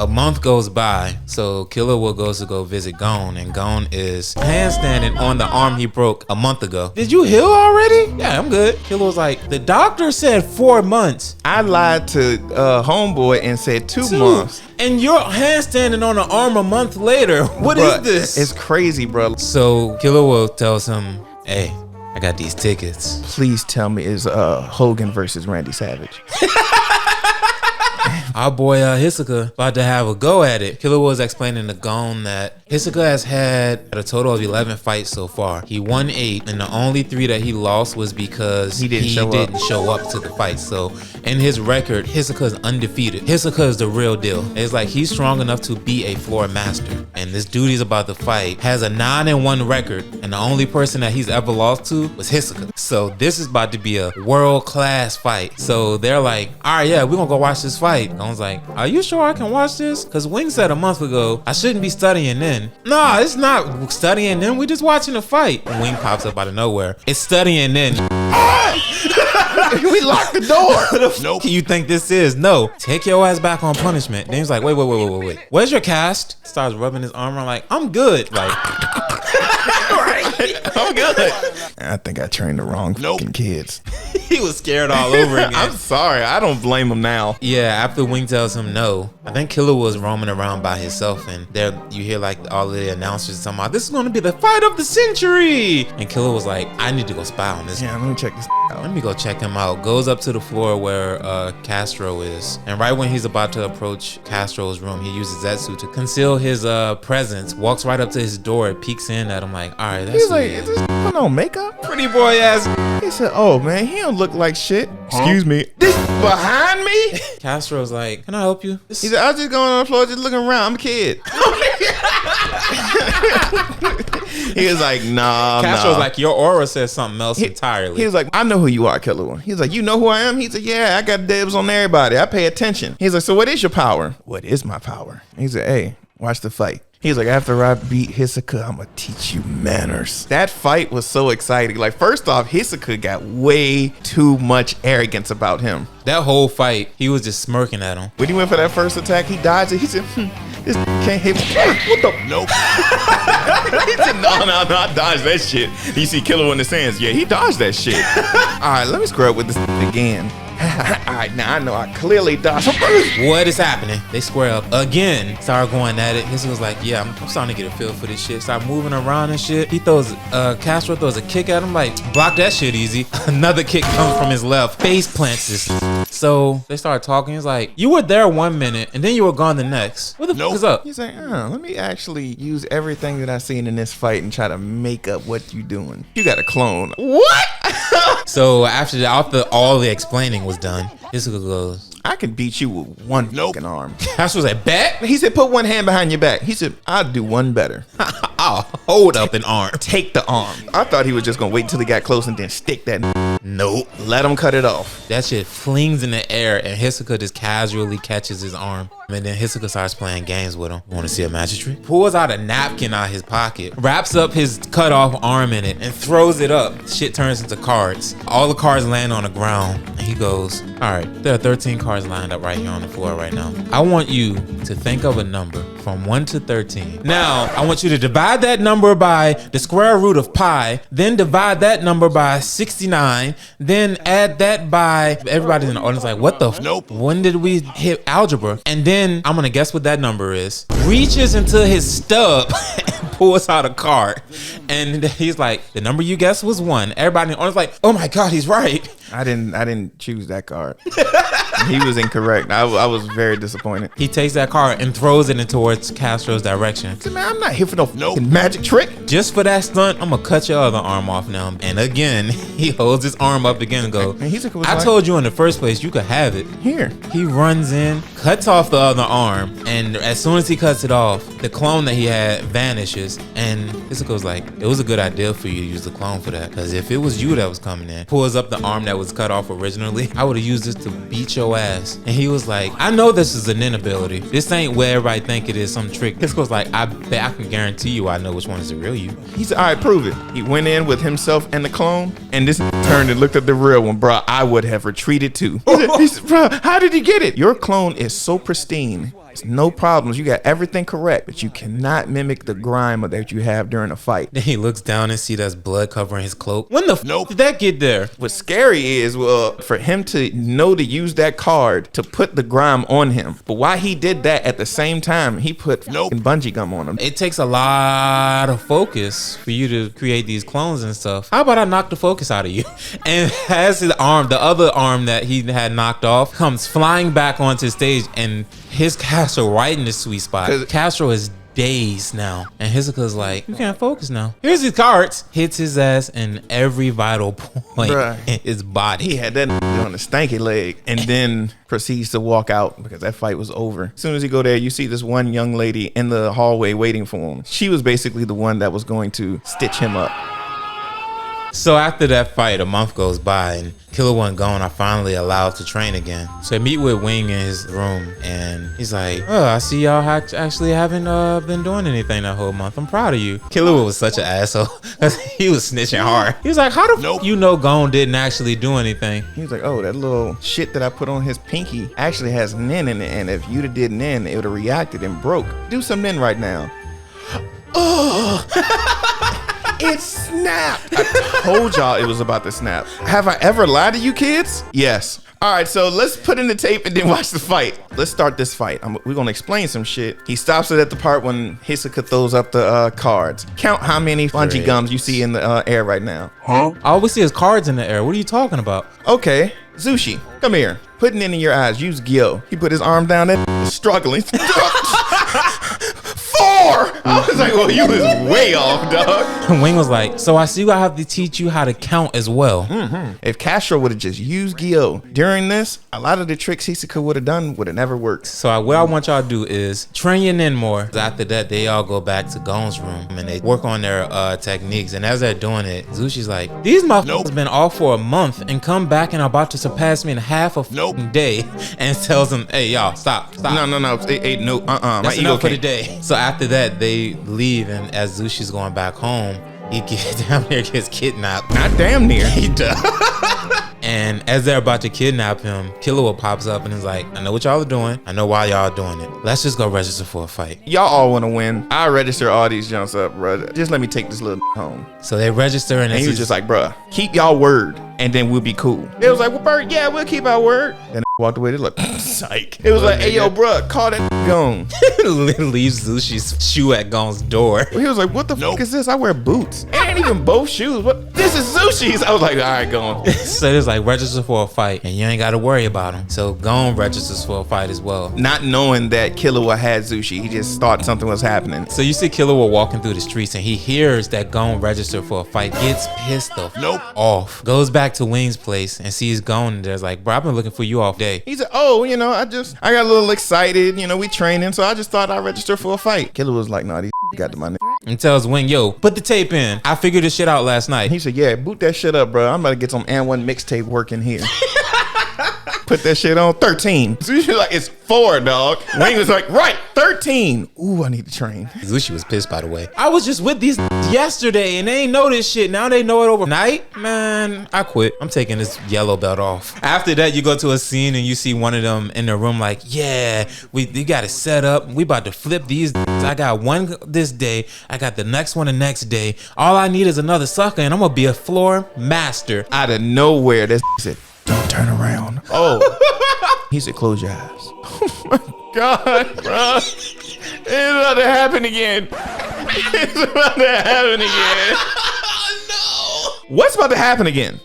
A month goes by, so Killua goes to go visit Gon, and Gon is handstanding on the arm he broke a month ago. Did you heal already? Yeah, I'm good. Killua was like, the doctor said 4 months. I lied to homeboy and said 2 months. And you're handstanding on an arm a month later. What is this? It's crazy, bro. So Killua tells him, hey, I got these tickets. Please tell me it's Hogan versus Randy Savage. Our boy Hisoka about to have a go at it. Killua was explaining to Gon that Hisoka has had a total of 11 fights so far. He won 8, and the only 3 that he lost was because he didn't show up to the fight. So in his record, Hisoka is undefeated. Hisoka is the real deal. It's like he's strong enough to be a floor master. And this dude he's about to fight has a 9-1 record, and the only person that he's ever lost to was Hisoka. So this is about to be a world-class fight. So they're like, all right, yeah, we're gonna go watch this fight. Gon's like, are you sure I can watch this? Because Wing said a month ago I shouldn't be studying then. Nah, it's not studying then. We're just watching a fight. Wing pops up out of nowhere. It's studying then. We locked the door. Nope. You think this is? No. Take your ass back on punishment. Then he's like, wait. Where's your cast? Starts rubbing his arm around like, I'm good. Like, I'm good. I think I trained the wrong fucking kids. He was scared all over again. I'm sorry. I don't blame him now. Yeah, after Wing tells him no, I think Killua was roaming around by himself, and there you hear like all of the announcers talking about, this is going to be the fight of the century. And Killua was like, I need to go spy on this. Yeah, let me check this out. Let me go check him out. Goes up to the floor where Castro is. And right when he's about to approach Castro's room, he uses Zetsu to conceal his presence. Walks right up to his door, peeks in at him like, all right, that's He's like, is this put on makeup? pretty boy ass. He said, oh man, he don't look like shit. Excuse me. This behind me? Castro's like, can I help you? He said, I was just going on the floor, just looking around. I'm a kid. He was like, nah. Castro's like, your aura says something else entirely. He was like, I know who you are, Killua. He's like, you know who I am? He said, yeah, I got dibs on everybody. I pay attention. He's like, so what is your power? What is my power? He said, hey, watch the fight. He's like, after I beat Hisoka, I'm gonna teach you manners. That fight was so exciting. Like, first off, Hisoka got way too much arrogance about him. That whole fight, he was just smirking at him. When he went for that first attack, he dodged it. He said, this can't hit me. What the? Nope. He said, no, I dodged that shit. You see Killua in the sands. Yeah, he dodged that shit. All right, let me scrub with this again. All right, now I know I clearly dodged. What is happening? They square up again. Start going at it. Hisoka was like, yeah, I'm starting to get a feel for this shit. Start moving around and shit. He throws, Castro throws a kick at him like, block that shit easy. Another kick comes from his left. Face plants this. So they start talking. He's like, you were there 1 minute and then you were gone the next. What the fuck is up? He's like, let me actually use everything that I seen in this fight and try to make up what you doing. You got a clone. What? So after all the explaining was done, Hisoka goes, I can beat you with one fucking arm. Castro was like, bet? He said, put one hand behind your back. He said, I'll do one better. I'll hold up an arm. Take the arm. I thought he was just gonna wait until he got close and then stick that. Nope. Let him cut it off. That shit flings in the air and Hisoka just casually catches his arm. And then Hisoka starts playing games with him. Want to see a magic trick? Pulls out a napkin out of his pocket, wraps up his cut off arm in it, and throws it up. Shit turns into cards. All the cards land on the ground. And he goes, all right, there are 13 cards lined up right here on the floor right now. I want you to think of a number from 1 to 13. Now, I want you to divide that number by the square root of pi, then divide that number by 69, then add that by, everybody's in the audience like, what the nope. When did we hit algebra? And then I'm gonna guess what that number is. Reaches into his stub and pulls out a card. And he's like, the number you guessed was 1. Everybody in the audience like, oh my God, he's right. I didn't choose that card. He was incorrect. I was very disappointed. He takes that card and throws it in towards Castro's direction. I said, man, I'm not here for no magic trick. Just for that stunt, I'm gonna cut your other arm off now. And again, he holds his arm up again and goes, I told you in the first place you could have it. Here. He runs in, cuts off the other arm, and as soon as he cuts it off, the clone that he had vanishes. And Hisoka's like, it was a good idea for you to use the clone for that. Because if it was you that was coming in, pulls up the arm that was cut off originally, I would have used this to beat your ass. And he was like, I know this is an inability. This ain't where everybody think it is some trick. Hisoka's like, I bet I can guarantee you I know which one is the real you. He said, all right, prove it. He went in with himself and the clone, and this turned and looked at the real one. Bro, I would have retreated too. He said, bro, how did he get it? Your clone is so pristine, It's no problems. You got everything correct, but you cannot mimic the grime that you have during a fight. Then he looks down and see that's blood covering his cloak. When the did that get there? What's scary is, well, for him to know to use that card to put the grime on him. But while he did that, at the same time, he put bungee gum on him. It takes a lot of focus for you to create these clones and stuff. How about I knock the focus out of you? And has his arm, the other arm that he had knocked off, comes flying back onto stage and his Castro right in the sweet spot. Castro is dazed now, and Hisoka's like, you can't focus now. Here's his cards. Hits his ass in every vital point in his body. He had that on the stanky leg, and then proceeds to walk out because that fight was over. As soon as you go there, you see this one young lady in the hallway waiting for him. She was basically the one that was going to stitch him up. So after that fight, a month goes by and Killua and Gon are finally allowed to train again. So they meet with Wing in his room and he's like, oh, I see y'all actually haven't been doing anything that whole month. I'm proud of you. Killua was such an asshole because he was snitching hard. He was like, how the f you know Gon didn't actually do anything? He was like, oh, that little shit that I put on his pinky actually has nin in it, and if you'd have did nin, it would have reacted and broke. Do some nin right now. Oh! It snapped. I told y'all it was about to snap. Have I ever lied to you kids? Yes. All right, so let's put in the tape and then watch the fight. Let's start this fight. We're going to explain some shit. He stops it at the part when Hisoka throws up the cards. Count how many bungee gums you see in the air right now. Huh? I always see his cards in the air. What are you talking about? Okay. Zushi, come here. Putting it in your eyes. Use Gyo. He put his arm down there, struggling. 4! I was like, well, you was way off, dog. Wing was like, so I see I have to teach you how to count as well. If Castro would have just used Gyo during this, a lot of the tricks Hisoka would have done would have never worked. So what I want y'all to do is train your nin more. After that, they all go back to Gon's room and they work on their techniques. And as they're doing it, Zushi's like, these motherfuckers been off for a month and come back and are about to surpass me in half a day. And tells them, hey, y'all, stop. No. That's enough for the day. So after that, they leave, and as Zushi's going back home, he gets kidnapped. Not damn near. He does. And as they're about to kidnap him, Killua pops up and is like, I know what y'all are doing. I know why y'all are doing it. Let's just go register for a fight. Y'all all want to win. I register all these jumps up, bro. Just let me take this little home. So they register, and he was just like, bro, keep y'all word and then we'll be cool. It was like, well, Bert, yeah, we'll keep our word. Then walked away. They looked psych. It was like, hey, yo, bro, call that Gon. Leaves Zushi's shoe at Gon's door. He was like, what the fuck is this? I wear boots. It ain't even both shoes. What? This is Zushi's. I was like, all right, Gon. So there's like, register for a fight and you ain't got to worry about him. So Gon registers for a fight as well. Not knowing that Killua had Zushi. He just thought something was happening. So you see Killua walking through the streets and he hears that Gon registered for a fight. Gets pissed off. Goes back to Wing's place and sees Gon and there's like, bro, I've been looking for you all day. He said, oh, you know, I got a little excited. You know, we training, so I just thought I'd register for a fight. Killua was like, nah, these got to my name. And tells Wing, yo, put the tape in. I figured this shit out last night. He said, yeah, boot that shit up, bro. I'm about to get some N1 mixtape working here. Put that shit on 13. Zushi like, it's 4, dog. Wing was like, right, 13. Ooh, I need to train. Zushi was pissed, by the way. I was just with these yesterday and they ain't know this shit. Now they know it overnight. Man, I quit. I'm taking this yellow belt off. After that, you go to a scene and you see one of them in the room like, yeah, we got it set up. We about to flip these. I got one this day. I got the next one the next day. All I need is another sucker and I'm going to be a floor master. Out of nowhere, this said, don't turn around. Oh. He said, close your eyes. Oh my God, bro. It's about to happen again. It's about to happen again. No. What's about to happen again?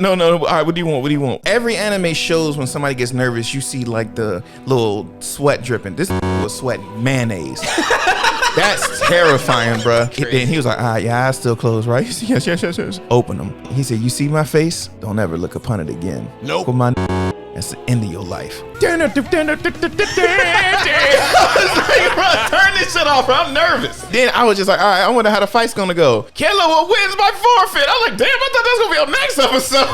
No. All right, what do you want? Every anime shows when somebody gets nervous, you see like the little sweat dripping. This was sweating mayonnaise. That's terrifying, bro. Then he was like, all right, your eyes still closed, right? Yes. Open them. He said, you see my face? Don't ever look upon it again. Nope. That's the end of your life. I was like, bro, turn this shit off, bro. I'm nervous. Then I was just like, all right, I wonder how the fight's gonna go. Killua wins by forfeit. I was like, damn, I thought that was gonna be our next episode.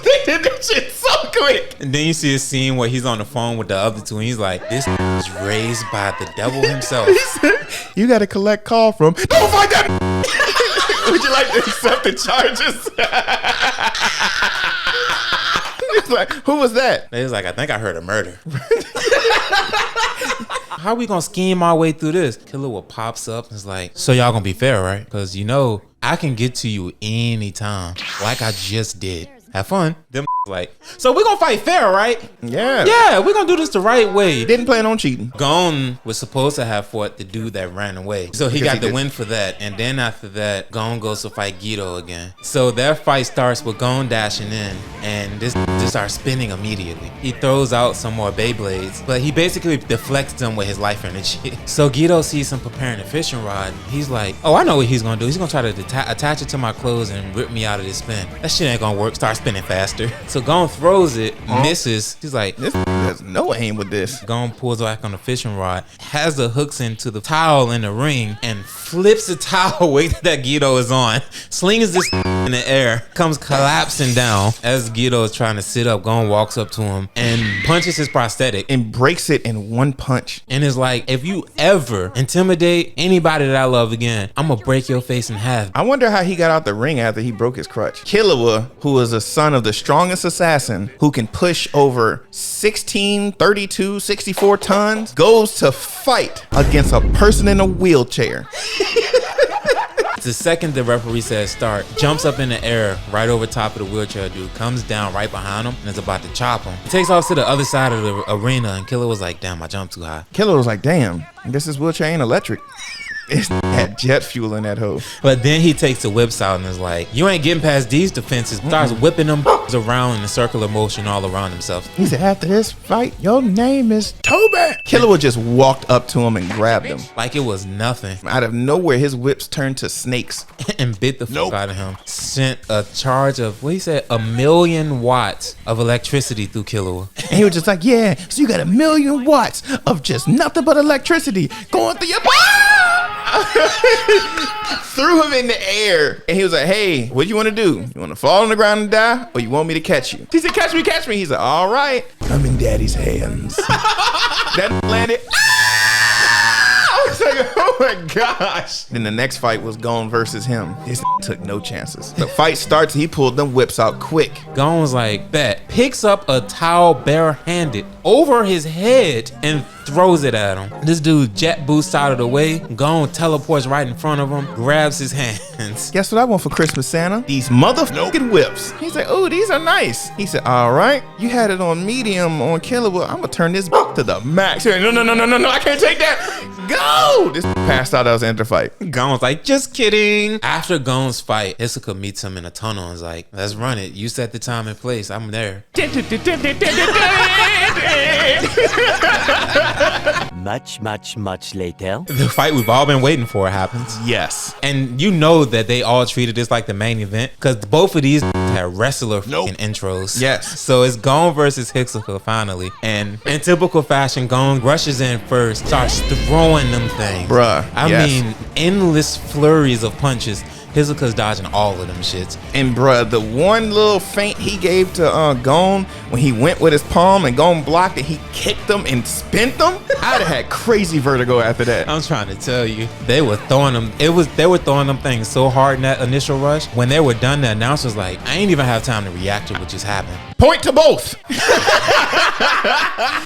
They did that shit so quick. And then you see a scene where he's on the phone with the other two and he's like, this is raised by the devil himself. He said, you gotta collect call from, don't fight that. Would you like to accept the charges? Like, who was that? They was like, I think I heard a murder. How we gonna scheme our way through this? Killua pops up and is like, so y'all gonna be fair, right? Because you know, I can get to you anytime, like I just did. Have fun. Them like, so we're gonna fight fair, right? Yeah, we're gonna do this the right way. Didn't plan on cheating. Gon was supposed to have fought the dude that ran away, so he got the win for that. And then after that, Gon goes to fight Geto again. So their fight starts with Gon dashing in, and this just starts spinning immediately. He throws out some more Beyblades, but he basically deflects them with his life energy. So Geto sees him preparing a fishing rod. He's like, oh, I know what he's gonna do. He's gonna try to attach it to my clothes and rip me out of this spin. That shit ain't gonna work. Start spinning faster. So Gon throws it, misses. He's like, this has no aim with this. Gon pulls back on the fishing rod, has the hooks into the towel in the ring, and flips the towel weight that Geto is on, slings this in the air, comes collapsing down. As Geto is trying to sit up, Gon walks up to him and punches his prosthetic And breaks it in one punch. and is like, if you ever intimidate anybody that I love again, I'm gonna break your face in half. I wonder how he got out the ring after he broke his crutch. Killua, who is a son of the strongest assassin, who can push over 16, 32, 64 tons, goes to fight against a person in a wheelchair. The second the referee says start, jumps up in the air right over top of the wheelchair dude, comes down right behind him and is about to chop him. He takes off to the other side of the arena, and Killua was like, damn, I jumped too high. Killua was like, damn, I guess this wheelchair ain't electric. It had jet fuel in that hoe. But then he takes the whips out and is like, you ain't getting past these defenses. Starts whipping them around in a circular motion all around himself. He said, after this fight, your name is Toby. Killua just walked up to him and grabbed him. Like it was nothing. Out of nowhere, his whips turned to snakes. And bit the fuck out of him. Sent a charge of, what he said, 1,000,000 watts of electricity through Killua. And he was just like, yeah, so you got 1,000,000 watts of just nothing but electricity going through your threw him in the air, and he was like, hey, what do you want to do? You want to fall on the ground and die, or you want me to catch you? He said, catch me, catch me. He said, all right, I'm in daddy's hands. That landed. I was like, oh my gosh. Then the next fight was Gon versus him. This took no chances. The fight starts, he pulled them whips out quick. Gon was like, bet. Picks up a towel barehanded over his head and throws it at him. This dude jet boosts out of the way. Gon teleports right in front of him, grabs his hands. Guess what I want for Christmas, Santa? These motherfucking whips. He's like, oh, these are nice. He said, all right, you had it on medium on Killua. I'm gonna turn this to the max. He said, no, I can't take that. Go! This passed out. That was the end of the fight. Gon was like, just kidding. After Gon's fight, Hisoka meets him in a tunnel and is like, let's run it. You set the time and place. I'm there. Much later. The fight we've all been waiting for happens. Yes. And you know that they all treated this like the main event because both of these had wrestler fucking intros. Yes. So it's Gon versus Hisoka finally. And in typical fashion, Gon rushes in first, starts throwing them things. Bruh, I yes. mean, endless flurries of punches. Hisoka's dodging all of them shits. And bruh, the one little feint he gave to Gon when he went with his palm and Gon blocked it, he kicked them and spent them. I'd have had crazy vertigo after that. I'm trying to tell you, they were throwing them. They were throwing them things so hard in that initial rush. When they were done, the announcer's like, I ain't even have time to react to what just happened. Point to both.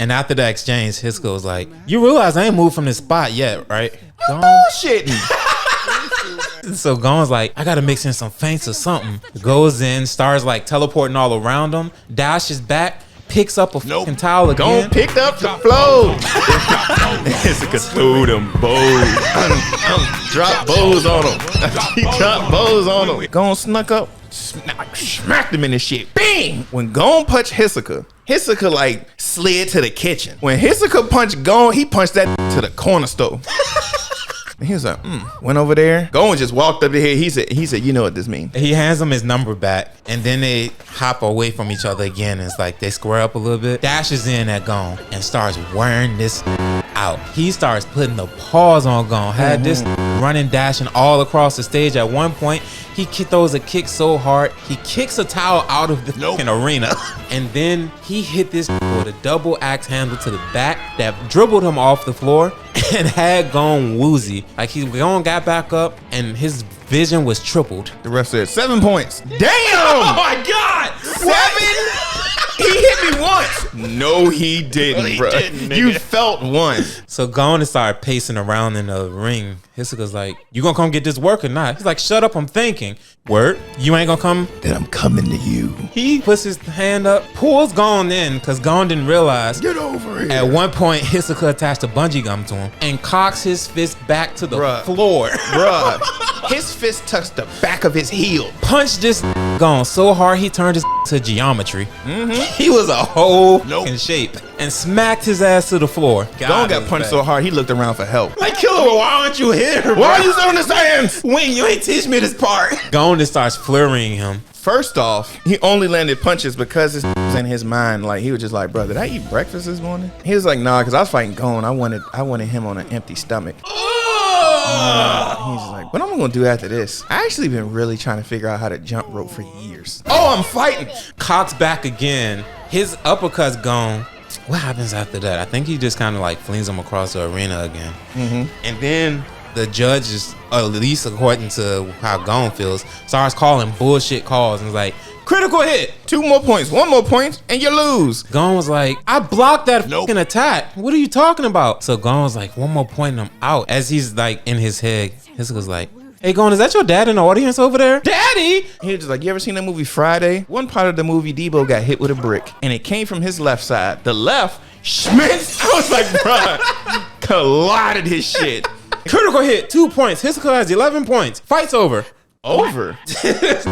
And after the exchange, Hisoka was like, you realize I ain't moved from this spot yet, right? Bullshitting. So Gon's like, I gotta mix in some feints or something. Goes in, starts like teleporting all around him, dashes back, picks up a fucking towel again. Gon picked up the flow. Hisoka threw them bows. Drop bows on him. He dropped bows on him. Gon snuck up, smacked him in the shit. Bing! When Gon punched Hisoka like slid to the kitchen. When Hisoka punched Gon, he punched that to the corner stove. And he was like, went over there. Gon just walked up to here. He said, you know what this means. He hands him his number back, and then they hop away from each other again. It's like they square up a little bit. Dashes in at Gon and starts wearing this out. He starts putting the paws on Gon. Had this running, dashing all across the stage. At one point, he throws a kick so hard, he kicks a towel out of the fucking arena. And then he hit this with a double axe handle to the back that dribbled him off the floor and had Gon woozy. Like Gon got back up and his vision was tripled. The ref said 7 points. Damn! Oh my God! 7 He hit me once. No, he didn't, he bro. didn't, nigga. You felt one. So Gon started pacing around in the ring. Hisoka's like, you gonna come get this work or not? He's like, shut up, I'm thinking. Word? You ain't gonna come? Then I'm coming to you. He puts his hand up, pulls Gon in, because Gon didn't realize. Get over here. At one point, Hisoka attached a bungee gum to him and cocks his fist back to the floor. Bruh. His fist touched the back of his heel. Punched this Gon so hard he turned his to geometry. He was a hole in shape and smacked his ass to the floor. Gon got punched so hard he looked around for help. Like, Killua, why aren't you here? Why are you throwing his hands? Wing, you ain't teach me this part. Gon just starts flurrying him. First off, he only landed punches because it was in his mind. Like, he was just like, bro, did I eat breakfast this morning? He was like, nah, because I was fighting Gon. I wanted him on an empty stomach. He's like, what am I gonna do after this? I actually been really trying to figure out how to jump rope for years. Oh, I'm fighting. Cocks back again. His uppercut's gone. What happens after that? I think he just kind of like flings him across the arena again. And then the judges, at least according to how Gon feels, starts calling bullshit calls and is like, critical hit. 2 more points, 1 more point, and you lose. Gon was like, I blocked that fucking attack. What are you talking about? So Gon was like, 1 more point and I'm out. As he's like in his head, Hisoka's like, hey Gon, is that your dad in the audience over there? Daddy! He was just like, you ever seen that movie Friday? One part of the movie, Debo got hit with a brick, and it came from his left side. The left, Schmitz. I was like, bruh, collided his shit. Critical hit, 2 points. Hisoka has 11 points. Fight's over. Over.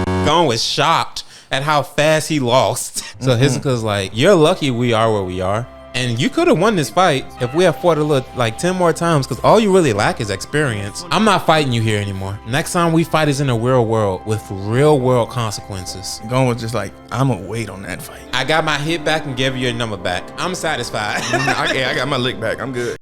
Gon was shocked at how fast he lost. So Hisoka's like, you're lucky we are where we are. And you could have won this fight if we had fought a little, like 10 more times, because all you really lack is experience. I'm not fighting you here anymore. Next time we fight is in the real world with real world consequences. Gon was just like, I'm gonna wait on that fight. I got my hit back and gave you your number back. I'm satisfied. I got my lick back. I'm good.